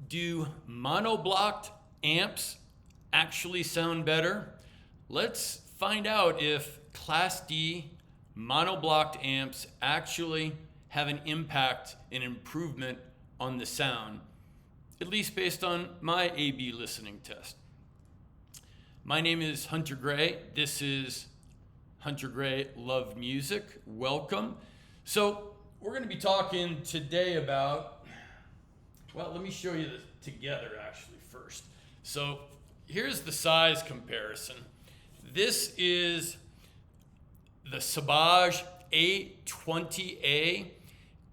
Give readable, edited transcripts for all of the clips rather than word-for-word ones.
Do monoblocked amps actually sound better? Let's find out if Class D monoblocked amps actually have an impact and improvement on the sound, at least based on my A/B listening test. My name is Hunter Gray. This is Hunter-Gray-LUV-Music. Welcome. So we're going to be talking today about, well, let me show you this together actually first. So here's the size comparison. This is the Sabre A20A,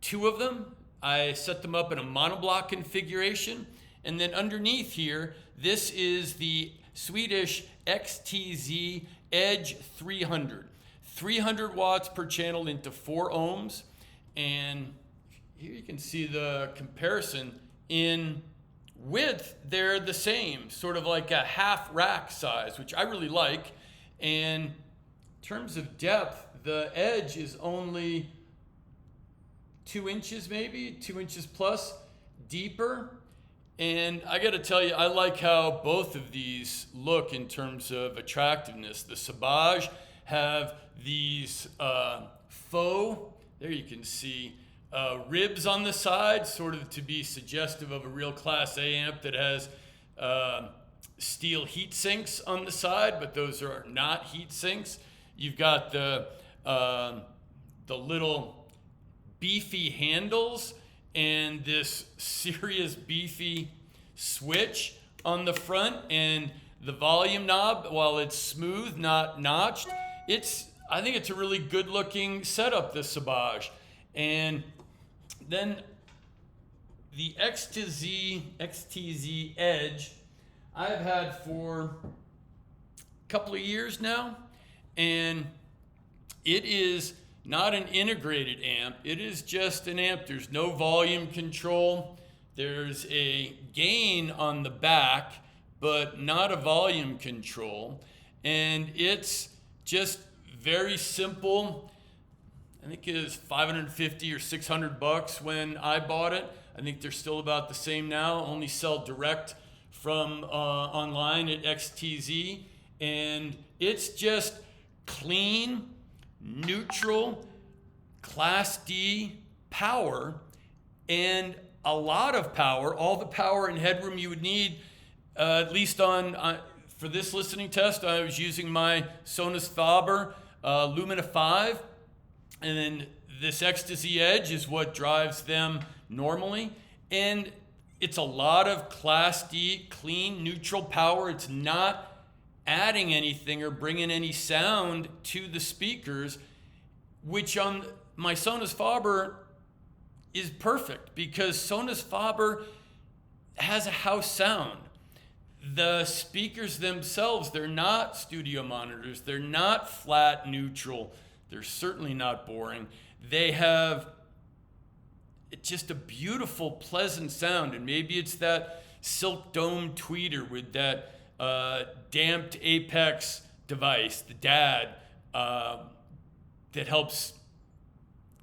two of them. I set them up in a monoblock configuration. And then underneath here, this is the Swedish XTZ Edge 300. 300 watts per channel into 4 ohms. And here you can see the comparison. In width, they're the same, sort of like a half rack size, which I really like. And in terms of depth, the Edge is only 2 inches, maybe 2 inches plus deeper. And I got to tell you, I like how both of these look in terms of attractiveness. The Sabre have these faux, there you can see, ribs on the side, sort of to be suggestive of a real Class A amp that has steel heat sinks on the side, but those are not heat sinks. You've got the little beefy handles and this serious beefy switch on the front, and the volume knob, while it's smooth, not notched, I think it's a really good looking setup, the Sabre. And then the XTZ Edge I've had for a couple of years now, and it is not an integrated amp. It is just an amp. There's no volume control. There's a gain on the back, but not a volume control. And it's just very simple. I think it was $550 or $600 when I bought it. I think they're still about the same now. Only sell direct from online at XTZ. And it's just clean, neutral, Class D power, and a lot of power, all the power and headroom you would need, at least for this listening test. I was using my Sabre Lumina 5, and then this XTZ Edge is what drives them normally. And it's a lot of Class D, clean, neutral power. It's not adding anything or bringing any sound to the speakers, which on my Sabre is perfect, because Sabre has a house sound. The speakers themselves, they're not studio monitors. They're not flat neutral. They're certainly not boring. They have just a beautiful, pleasant sound. And maybe it's that silk dome tweeter with that damped apex device, the DAD, that helps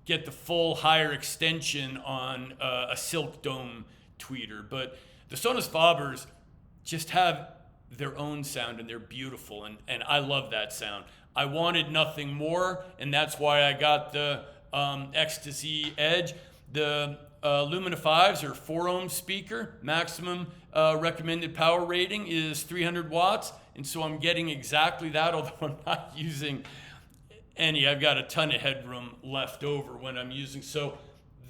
get the full higher extension on a silk dome tweeter. But the Sabres just have their own sound, and they're beautiful, and I love that sound. I wanted nothing more, and that's why I got the XTZ Edge. The Lumina 5s are 4 ohm speaker. Maximum recommended power rating is 300 watts, and so I'm getting exactly that, although I'm not using any. I've got a ton of headroom left over when I'm using. So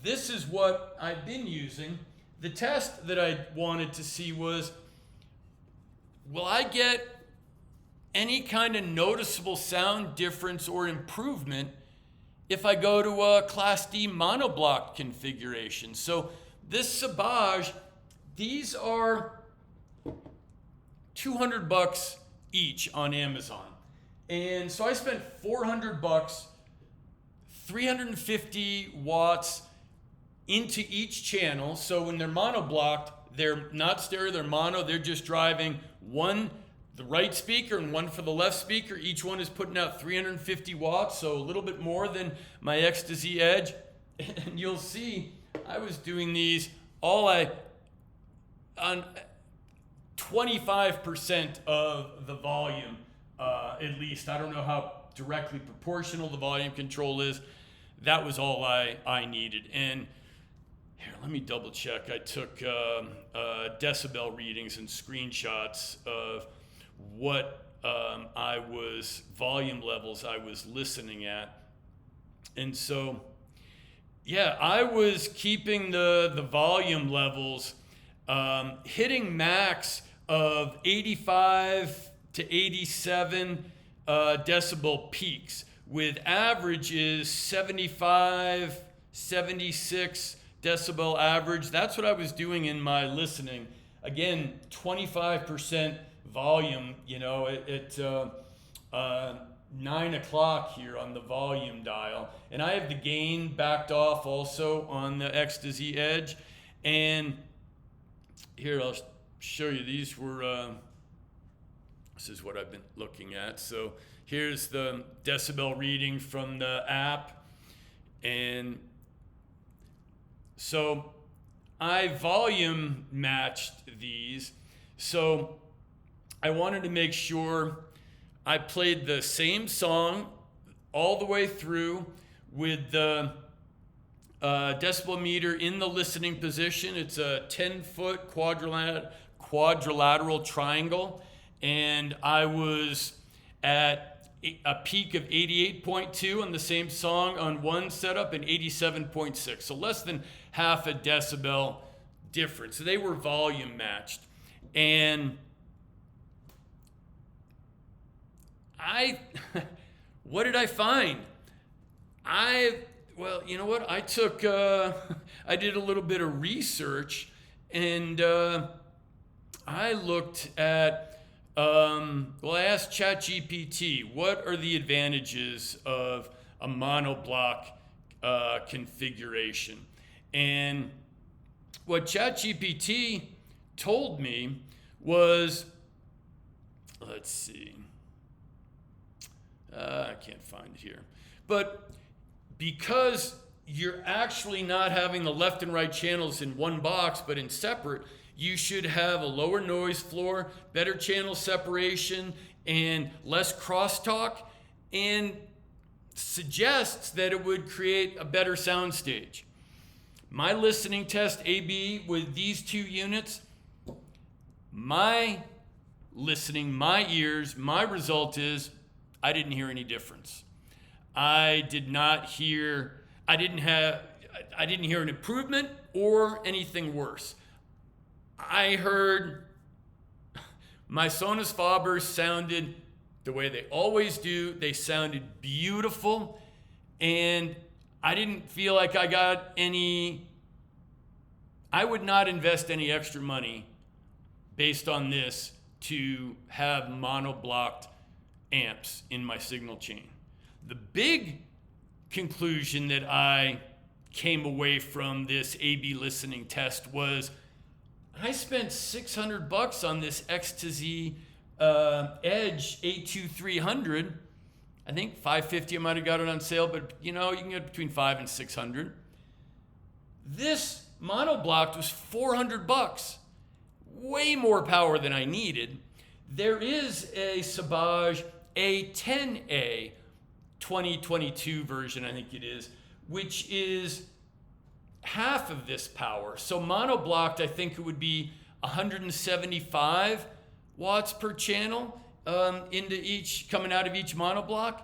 this is what I've been using. The test that I wanted to see was, will I get any kind of noticeable sound difference or improvement if I go to a Class D monoblock configuration? So this Sabre, these are $200 each on Amazon. And so I spent $400, 350 watts into each channel. So when they're monoblocked, they're not stereo, they're mono. They're just driving one, the right speaker, and one for the left speaker. Each one is putting out 350 watts, so a little bit more than my XTZ Edge. And you'll see I was doing these, all I on 25% of the volume, at least. I don't know how directly proportional the volume control is. That was all I needed. And here, let me double check. I took decibel readings and screenshots of what volume levels I was listening at. And so, yeah, I was keeping the volume levels hitting max of 85 to 87 decibel peaks, with averages 75, 76 decibel average. That's what I was doing in my listening. Again, 25% volume, at 9 o'clock here on the volume dial. And I have the gain backed off also on the XTZ Edge. And here, I'll show you. These were, this is what I've been looking at. So here's the decibel reading from the app. And so I volume matched these. So I wanted to make sure I played the same song all the way through with the decibel meter in the listening position. It's a 10-foot quadrilateral triangle, and I was at a peak of 88.2 on the same song on one setup and 87.6, so less than half a decibel difference. So they were volume matched. And what did I find? Well, you know what? I took, I did a little bit of research, and I looked at, I asked ChatGPT, what are the advantages of a MonoBlock configuration? And what ChatGPT told me was, let's see, I can't find it here, but because you're actually not having the left and right channels in one box, but in separate, you should have a lower noise floor, better channel separation, and less crosstalk, and suggests that it would create a better soundstage. My listening test AB with these two units, my listening, my ears, my result is I didn't hear any difference. I didn't hear an improvement or anything worse. I heard my Sonus Fabers sounded the way they always do. They sounded beautiful, and I didn't feel like I got any. I would not invest any extra money based on this to have monoblocked amps in my signal chain. The big conclusion that I came away from this A/B listening test was I spent $600 on this XTZ Edge A2300. I think $550 I might have got it on sale, but you can get between $500 and $600. This monoblocked was $400, way more power than I needed. There is a Sabre A10A 2022 version, I think it is, which is half of this power. So monoblocked, I think it would be 175 watts per channel coming out of each monoblock.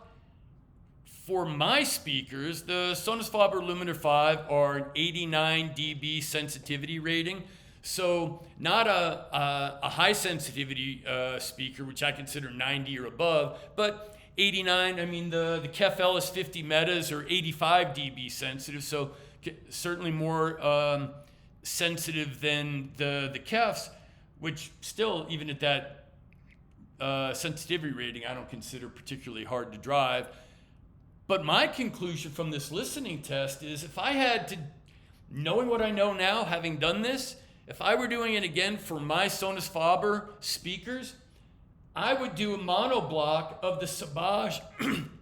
For my speakers, the Sonus Faber Luminar 5 are an 89 dB sensitivity rating. So not a high sensitivity speaker, which I consider 90 or above, but 89. I mean, the KEF Ellis 50 metas are 85 dB sensitive, so certainly more sensitive than the KEFs, which still, even at that sensitivity rating, I don't consider particularly hard to drive. But my conclusion from this listening test is if I had to, knowing what I know now, having done this, if I were doing it again for my Sonus Faber speakers, I would do a monoblock of the Sabre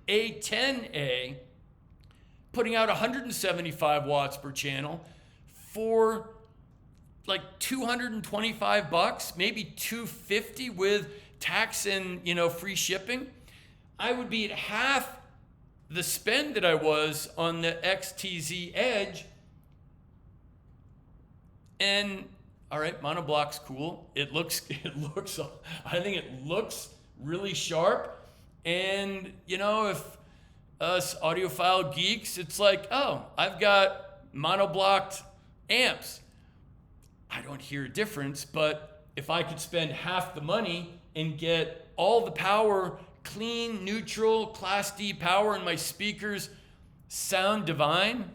A10A, putting out 175 watts per channel for like $225, maybe $250 with tax and, free shipping. I would be at half the spend that I was on the XTZ Edge. And all right, MonoBlock's cool. I think it looks really sharp. And if us audiophile geeks, it's like, oh, I've got monoblocked amps. I don't hear a difference, but if I could spend half the money and get all the power, clean, neutral, Class D power, and my speakers sound divine,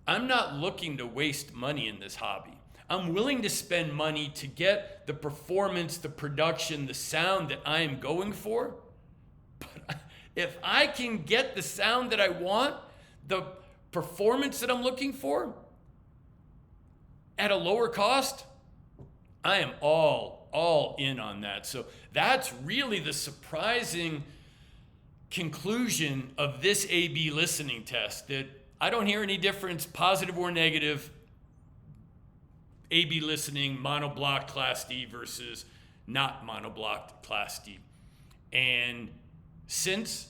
I'm not looking to waste money in this hobby. I'm willing to spend money to get the performance, the production, the sound that I am going for. But if I can get the sound that I want, the performance that I'm looking for at a lower cost, I am all in on that. So that's really the surprising conclusion of this A/B listening test, that I don't hear any difference, positive or negative, A/B listening, monoblock Class D versus not monoblocked Class D. And since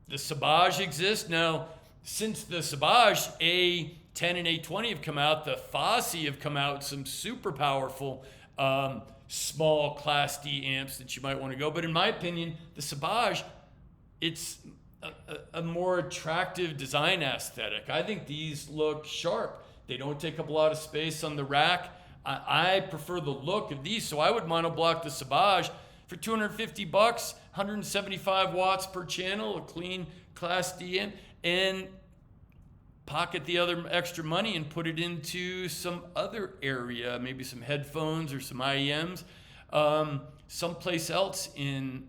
the Sabre exists, now since the Sabre A10 and A20 have come out, the Fosse have come out with some super powerful small Class D amps that you might want to go. But in my opinion, the Sabre, it's a more attractive design aesthetic. I think these look sharp. They don't take up a lot of space on the rack. I prefer the look of these, so I would monoblock the Sabre for $250, 175 watts per channel, a clean Class D amp, and pocket the other extra money and put it into some other area, maybe some headphones or some IEMs, someplace else in.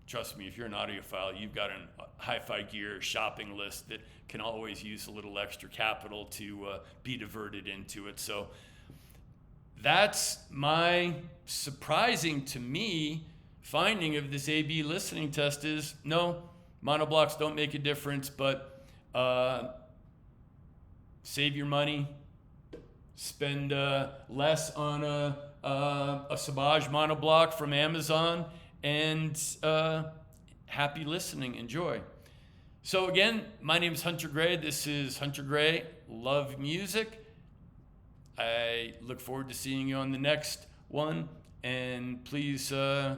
Trust me, if you're an audiophile, you've got a hi-fi gear shopping list that can always use a little extra capital to be diverted into it. So that's my surprising to me finding of this A/B listening test is, no, monoblocks don't make a difference, but save your money, spend less on a Sabre monoblock from Amazon, and happy listening. Enjoy. So again, my name is Hunter Gray. This is Hunter-Gray-LUV-Music. I look forward to seeing you on the next one. And please, I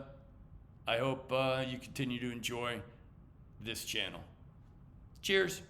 hope you continue to enjoy this channel. Cheers.